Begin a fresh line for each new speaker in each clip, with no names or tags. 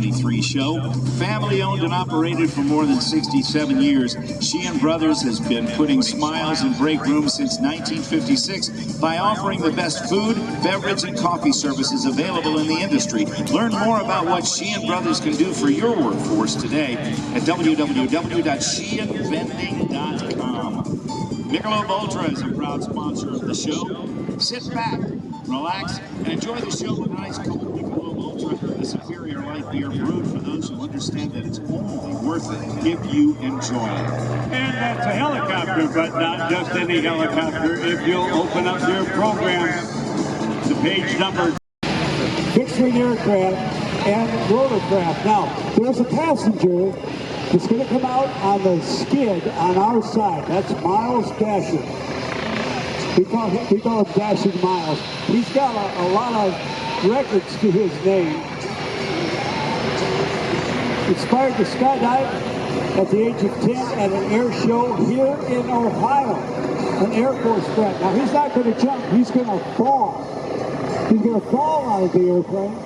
2023 show. Family owned and operated for more than 67 years, Sheehan Brothers has been putting smiles in break rooms since 1956 by offering the best food, beverage, and coffee services available in the industry. Learn more about what Sheehan Brothers can do for your workforce today at www.sheehanvending.com. Michelob Ultra is a proud sponsor of the show. Sit back, relax, and enjoy the show with nice cold Michelob Ultra, a superior light beer brewed for those who understand that it's only worth it if you enjoy it.
And that's a helicopter, but not just any helicopter. If you'll open up your program, the page number.
Fixed-wing aircraft and rotorcraft. Now, there's a passenger that's going to come out on the skid on our side. That's Miles Dasher. We call him Dashing Miles. He's got a lot of records to his name. Inspired to skydive at the age of 10 at an air show here in Ohio. An Air Force brat. Now, he's not going to jump. He's going to fall. He's going to fall out of the airplane.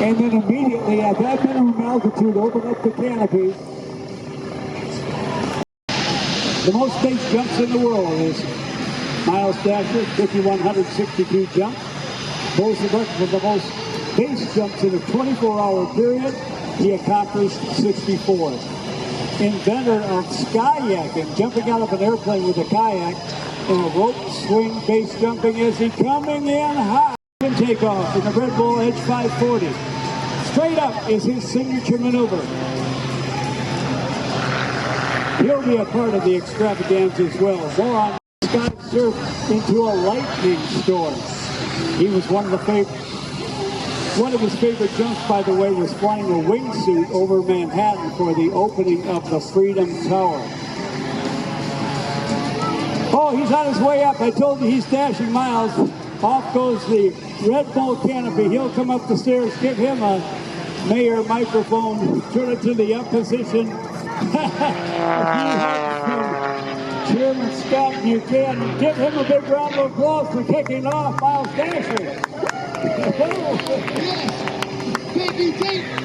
And then immediately at that minimum altitude, open up the canopy. The most base jumps in the world is Miles Dasher, 5,162 jumps. Holds the record for the most base jumps in a 24-hour period. He accomplished 64. Inventor of kayaking, jumping out of an airplane with a kayak and a rope swing base jumping as he coming in high. Takeoff in the Red Bull Edge 540. Straight up is his signature maneuver. He'll be a part of the extravaganza as well. More on Scott surf into a lightning storm. He was one of his favorite jumps, by the way, was flying a wingsuit over Manhattan for the opening of the Freedom Tower. Oh, he's on his way up. I told you he's Dashing Miles. Off goes the Red Bull canopy. He'll come up the stairs. Give him a mayor microphone. Turn it to the up position. Chairman Scott Buchanan. Give him a big round of applause for kicking off Miles Dasher.
Yes. Thank you, Dayton.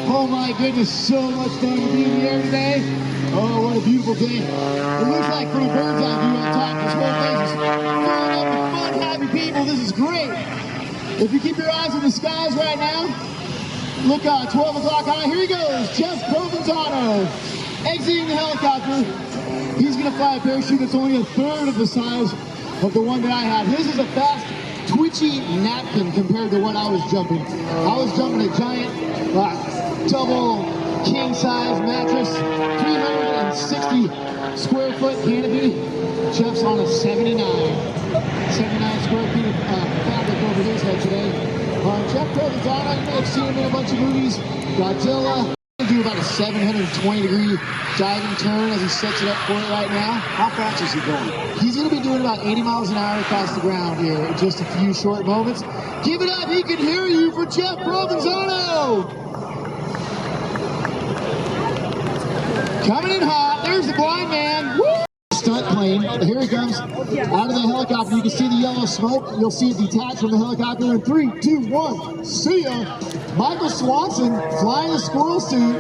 Oh my goodness, so much fun to be in the air today. Oh, what a beautiful day. It looks like from a bird's eye view on top, this whole place is filling up with fun, happy people. This is great. If you keep your eyes on the skies right now, look, 12 o'clock high. Here he goes, Jeff Provenzano, exiting the helicopter. He's going to fly a parachute that's only a third of the size of the one that I had. His is a fast, twitchy napkin compared to what I was jumping. I was jumping a giant, double king-size mattress, 360 square foot canopy. Jeff's on a 79 square feet of fabric over his head today. Jeff Provenzano, you may have seen him in a bunch of movies. Godzilla. He'll do about a 720-degree diving turn as he sets it up for it right now.
How fast is he going?
He's going to be doing about 80 miles an hour across the ground here in just a few short moments. Give it up, he can hear you for Jeff Provenzano. Coming in hot, there's the blind man. Woo! Stunt plane, here he comes out of the helicopter. You can see the yellow smoke. You'll see it detach from the helicopter in 3, 2, 1. See ya. Michael Swanson flying a squirrel suit.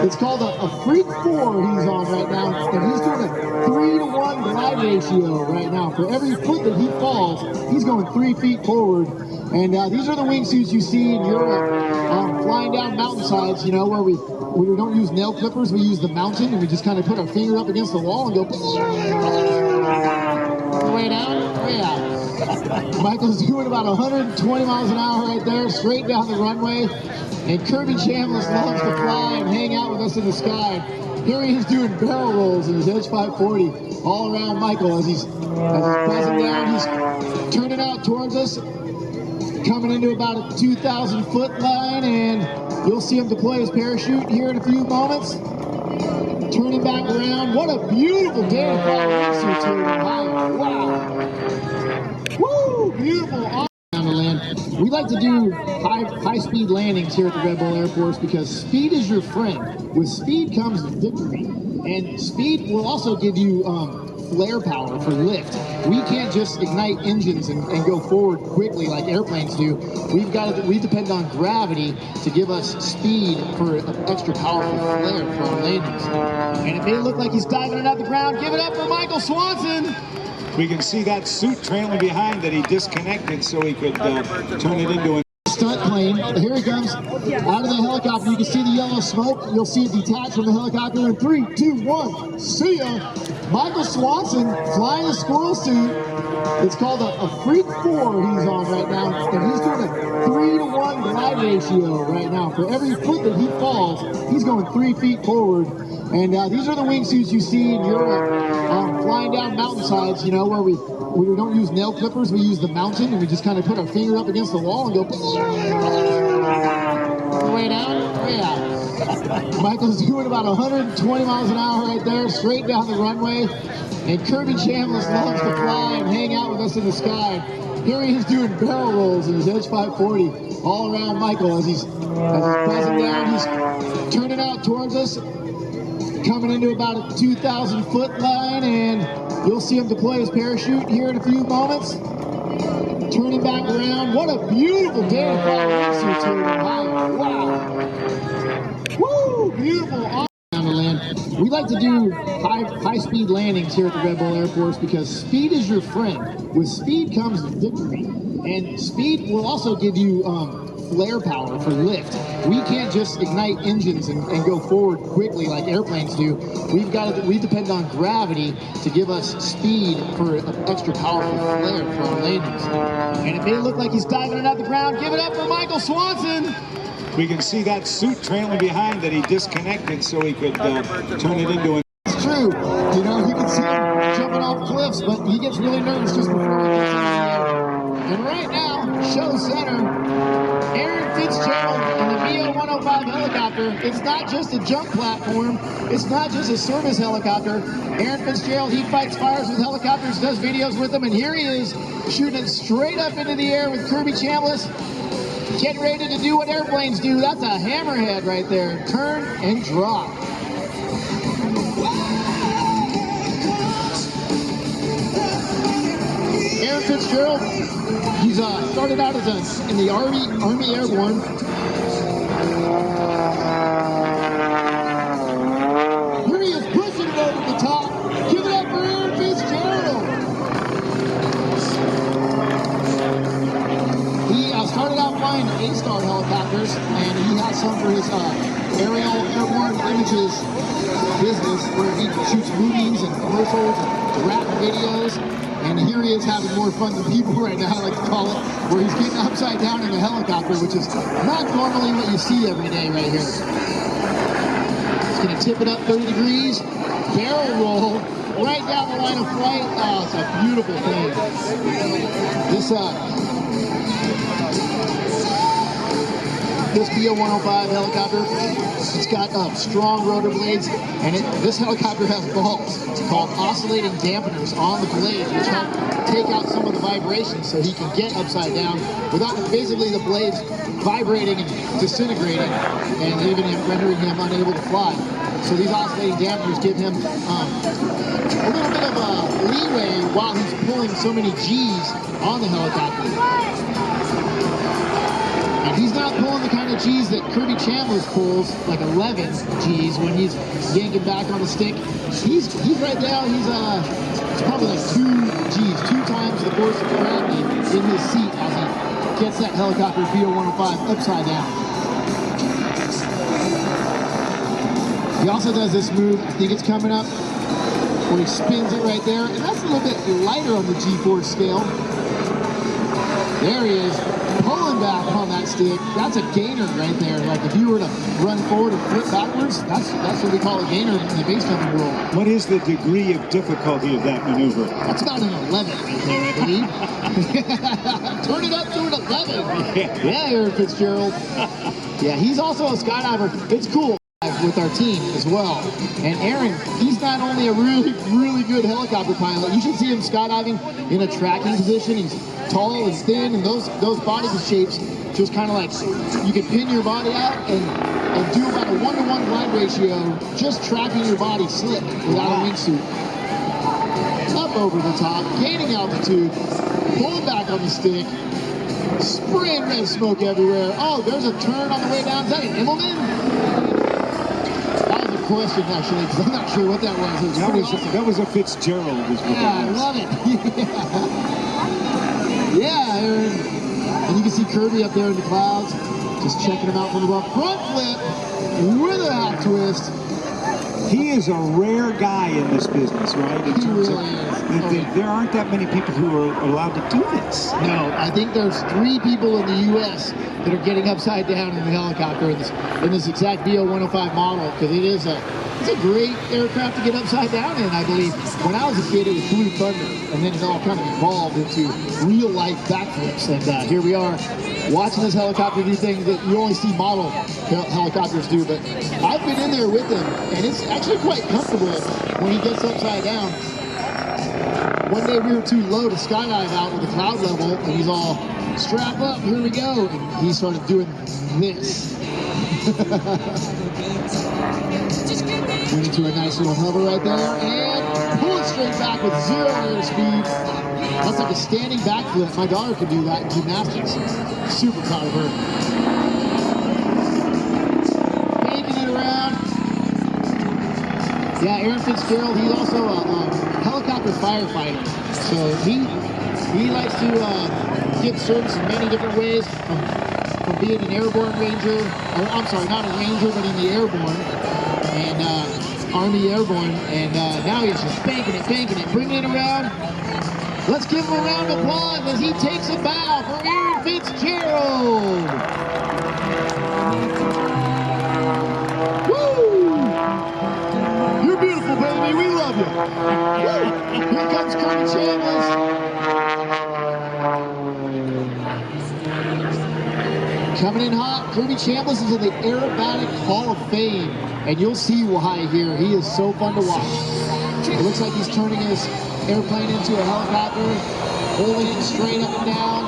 It's called a Freak 4 he's on right now, and he's doing a 3-to-1 glide ratio right now. For every foot that he falls, he's going 3 feet forward. And these are the wingsuits you see in Europe flying down mountainsides, you know, where we don't use nail clippers, we use the mountain, and we just kind of put our finger up against the wall and go way down, way out. Michael's doing about 120 miles an hour right there, straight down the runway. And Kirby Chambliss loves to fly and hang out with us in the sky. Here he is doing barrel rolls in his Edge 540 all around Michael as he's buzzing down. He's turning out towards us, coming into about a 2,000 foot line, and you'll see him deploy his parachute here in a few moments. Turning back around. What a beautiful day to fly wingsuits here in Ohio. Wow. Woo! Beautiful. Down to land. We like to do high-speed landings here at the Red Bull Air Force because speed is your friend. With speed comes victory. And speed will also give you flare power for lift. We can't just ignite engines and go forward quickly like airplanes do. We depend on gravity to give us speed for extra powerful flare for our landings. And it may look like he's diving it up the ground. Give it up for Michael Swanson.
We can see that suit trailing behind that he disconnected so he could turn it into a
stunt plane. Here he comes out of the helicopter. You can see the yellow smoke. You'll see it detach from the helicopter in 3, 2, 1. See ya. Michael Swanson flying a squirrel suit. It's called a Freak 4 he's on right now. And he's doing a 3-to-1 glide ratio right now. For every foot that he falls, he's going 3 feet forward. And these are the wingsuits you see in Europe flying down mountainsides, you know, where we don't use nail clippers, we use the mountain, and we just kind of put our finger up against the wall and go way down, way out. Michael's doing about 120 miles an hour right there, straight down the runway. And Kirby Chambliss loves to fly and hang out with us in the sky. Here he is doing barrel rolls in his Edge 540 all around Michael as he's buzzing down. He's turning out towards us, coming into about a 2,000 foot line, and you'll see him deploy his parachute here in a few moments. Turning back around. What a beautiful day to fly wingsuits here in Ohio. Wow. Woo! Beautiful. Awesome down the land. We like to do high-speed landings here at the Red Bull Air Force because speed is your friend. With speed comes victory. And speed will also give you flare power for lift. We can't just ignite engines and go forward quickly like airplanes do. We depend on gravity to give us speed for extra powerful flare for our landings. And it may look like he's diving it up the ground. Give it up for Michael Swanson.
We can see that suit trailing behind that he disconnected so he could turn it into a...
It's true. You know, you can see him jumping off cliffs, but he gets really nervous just before he gets in the air. And right now, show center, Aaron Fitzgerald in the BO-105 helicopter. It's not just a jump platform. It's not just a service helicopter. Aaron Fitzgerald, he fights fires with helicopters, does videos with them, and here he is shooting it straight up into the air with Kirby Chambliss. Getting ready to do what airplanes do. That's a hammerhead right there. Turn and drop. Aaron Fitzgerald, he's started out as in the Army Airborne. Here he is pushing it over the top. Give it up for Aaron Fitzgerald. He started out flying A-Star helicopters, and he has some for his aerial airborne images business, where he shoots movies and commercials and rap videos. And here he is having more fun than people right now, I like to call it, where he's getting upside down in a helicopter, which is not normally what you see every day right here. He's going to tip it up 30 degrees, barrel roll, right down the line of flight. Oh, it's a beautiful thing. This BO-105 helicopter, it's got strong rotor blades, and this helicopter has balls called oscillating dampeners on the blades, which help take out some of the vibrations so he can get upside down without basically the blades vibrating and disintegrating and even rendering him unable to fly. So these oscillating dampeners give him a little bit of leeway while he's pulling so many G's on the helicopter. And he's not pulling the kind of G's that Kirby Chambliss pulls, like 11 G's when he's yanking back on the stick. He's right now, it's probably like 2 G's, 2 times the force of gravity in his seat as he gets that helicopter BO-105 upside down. He also does this move, I think it's coming up, where he spins it right there, and that's a little bit lighter on the G-force scale. There he is, pulling back on that stick. That's a gainer right there. Like if you were to run forward and flip backwards, that's what we call a gainer in the base jumping world.
What is the degree of difficulty of that maneuver?
That's about an 11 right there, I believe. Turn it up to an 11. Yeah, Aaron Fitzgerald. Yeah, he's also a skydiver. It's cool with our team as well. And Aaron, he's not only a really good helicopter pilot, you should see him skydiving in a tracking position. He's tall and thin, and those body shapes just kind of like, you can pin your body out and do about a 1-to-1 glide ratio, just tracking your body slick without a wingsuit. up over the top, gaining altitude, pulling back on the stick, spraying red smoke everywhere. Oh, there's a turn on the way down. Is that an Immelman? That was a question, actually, because I'm not sure what that was. It was pretty awesome.
That was a Fitzgerald.
Yeah, I love it. Yeah, Aaron. And you can see Kirby up there in the clouds, just checking him out from above. Front flip with a half twist.
He is a rare guy in this business, right? In terms
really
of, there aren't that many people who are allowed to do this.
No, I think there's 3 people in the U.S. that are getting upside down in the helicopter in this exact BO-105 model, because it's a great aircraft to get upside down in, I believe. When I was a kid, it was Blue Thunder, and then it all kind of evolved into real-life backflips, and here we are watching this helicopter do things that you only see model helicopters do, but I've been in there with him, and it's actually quite comfortable when he gets upside down. One day we were too low to skydive out with the cloud level, and he's all, strap up, here we go, and he started doing this. Went into a nice little hover right there, and pull it straight back with 0 airspeed. That's like a standing backflip. My daughter could do that in gymnastics. Super proud of her. Making it around. Yeah, Aaron Fitzgerald, he's also a helicopter firefighter. So he likes to give service in many different ways, from being an airborne ranger, or I'm sorry, not a ranger, but in the airborne, and Army Airborne, and now he's just banking it, bringing it around. Let's give him a round of applause as he takes a bow for Aaron Fitzgerald. Woo! You're beautiful, baby. We love you. Woo! Here comes Kirby Chambliss. Coming in hot, Kirby Chambliss is in the Aerobatic Hall of Fame, and you'll see why here. He is so fun to watch. It looks like he's turning his airplane into a helicopter, holding it straight up and down,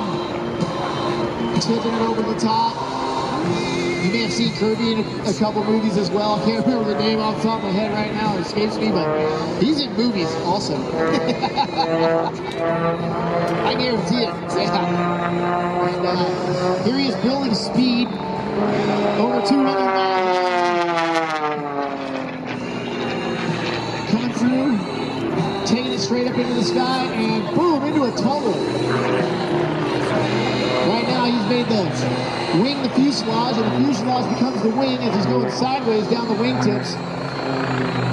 tipping it over the top. You may have seen Kirby in a couple movies as well. I can't remember the name off the top of my head right now. It escapes me, but he's in movies also. I guarantee it. Yeah. And here he is building speed over 200 miles. Coming through, taking it straight up into the sky, and boom, into a tunnel. Right now he's made the wing the fuselage, and the fuselage becomes the wing as he's going sideways down the wingtips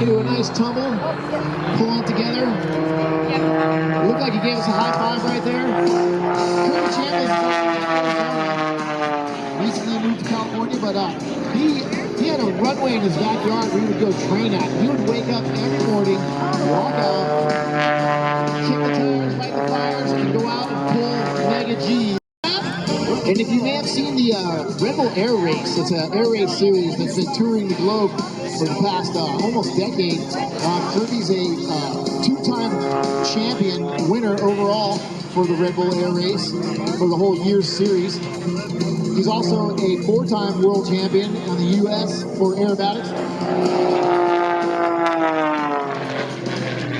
into a nice tumble, pulling together. Looked like he gave us a high five right there. Kirby Chambliss recently moved to California, but he had a runway in his backyard where he would go train at. He would wake up every morning, walk out, kick the tires, light the fires, and go out and pull mega G's. And if you may have seen the Red Bull Air Race, it's an air race series that's been touring the globe for the past almost decade. Kirby's a 2-time champion winner overall for the Red Bull Air Race for the whole year's series. He's also a 4-time world champion in the U.S. for aerobatics.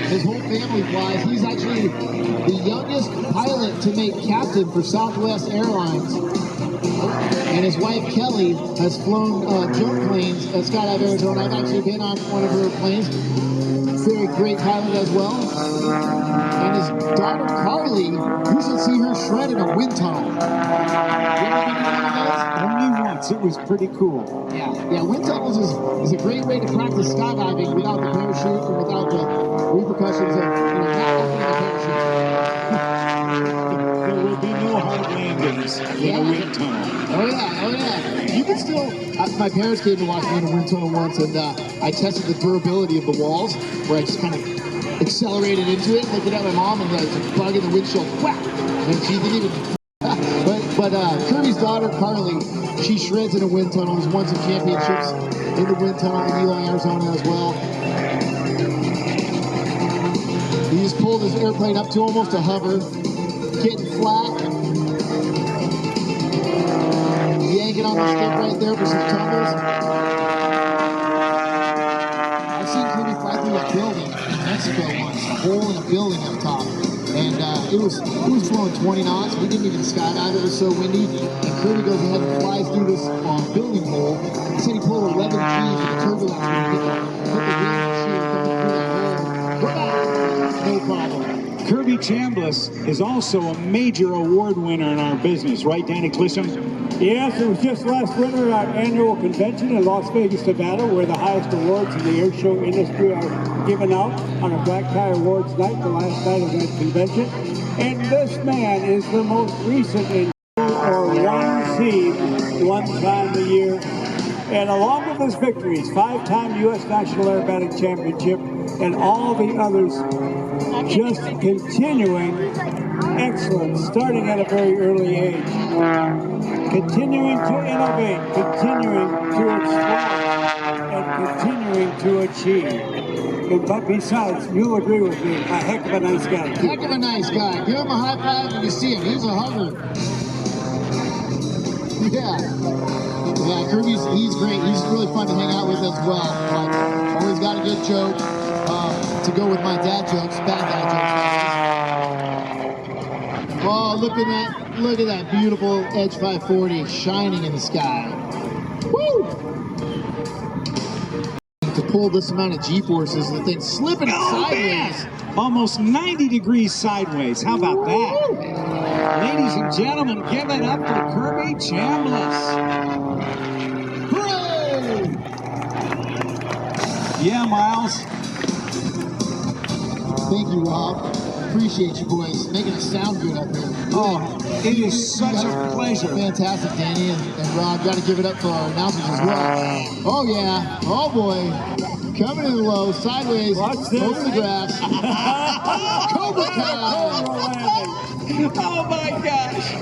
His whole family flies. He's actually the youngest pilot to make captain for Southwest Airlines. And his wife, Kelly, has flown jump planes at Skydive Arizona. I've actually been on one of her planes. Very great pilot as well. And his daughter, Carly, you should see her shred in a wind tunnel.
Only once. It was pretty cool.
Yeah, wind tunnels is a great way to practice skydiving without the parachute and without the repercussions of not opening the parachute.
There will be no hard landings in a wind tunnel.
Oh yeah. You can still, my parents came to watch me in a wind tunnel once, and I tested the durability of the walls, where I just kind of accelerated into it, looking at my mom, and the bug in the windshield, whack! And she didn't even, but Kirby's daughter, Carly, she shreds in a wind tunnel. Has won some championships in the wind tunnel in Ely, Arizona as well. He just pulled his airplane up to almost a hover, getting flat. Yanking on the stick right there for some tumbles. I've seen Kirby fly through a building. That's Mexico once, a hole in a building up top. And it was flowing 20 knots. We didn't even skydive. It was so windy. And Kirby goes ahead and flies through this building hole. He said he pulled 11 G's with the turbulence when he hit the wheel coming through that hole. No problem.
Kirby Chambliss is also a major award winner in our business, right, Danny Clisholm?
Yes, it was just last winter at our annual convention in Las Vegas, Nevada, where the highest awards in the airshow industry are given out on a black tie awards night, the last night of that convention. And this man is the most recent in or one team one time a year. And along with his victories, 5-time U.S. National Aerobatic Championship, and all the others just continuing excellence, starting at a very early age. Continuing to innovate, continuing to explore, and continuing to achieve. But besides, you'll agree with me, a heck of a nice guy, too.
Heck of a nice guy. Give him a high five when you see him. He's a hugger. Yeah, Kirby's, he's great. He's really fun to hang out with as well. Like, always got a good joke to go with my dad jokes, bad dad jokes. Oh, look at that beautiful Edge 540 shining in the sky. Woo! To pull this amount of G-forces, the thing's slipping sideways.
Man. Almost 90 degrees sideways. How about that? Ladies and gentlemen, give it up for Kirby Chambliss.
Hooray!
Yeah, Miles.
Thank you, Rob. Appreciate you boys making it sound good up here.
Oh, it is such a pleasure.
Fantastic, Danny and Rob. Got to give it up for our announcers as well. Oh yeah. Oh boy. Coming in low, sideways,
Watch this.
over the grass. Cobra Kai.
Oh my gosh.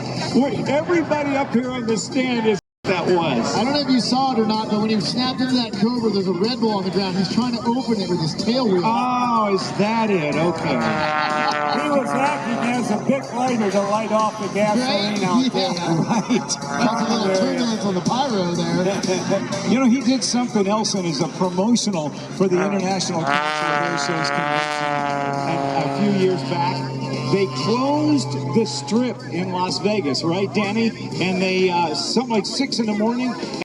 Everybody up here on the stand is that was.
I don't know if you saw it or not, but when he snapped into that Cobra, there's a Red Bull on the ground. He's trying to open it with his tail wheel.
Oh, is that it? Okay.
He was acting as a big lighter to light off the gasoline out there.
Right.
That's a little turbulence on the pyro there.
You know, he did something else in his promotional for the International Council of Airshows Convention a few years back. They closed the strip in Las Vegas, right, Danny? And they, something like 6 in the morning.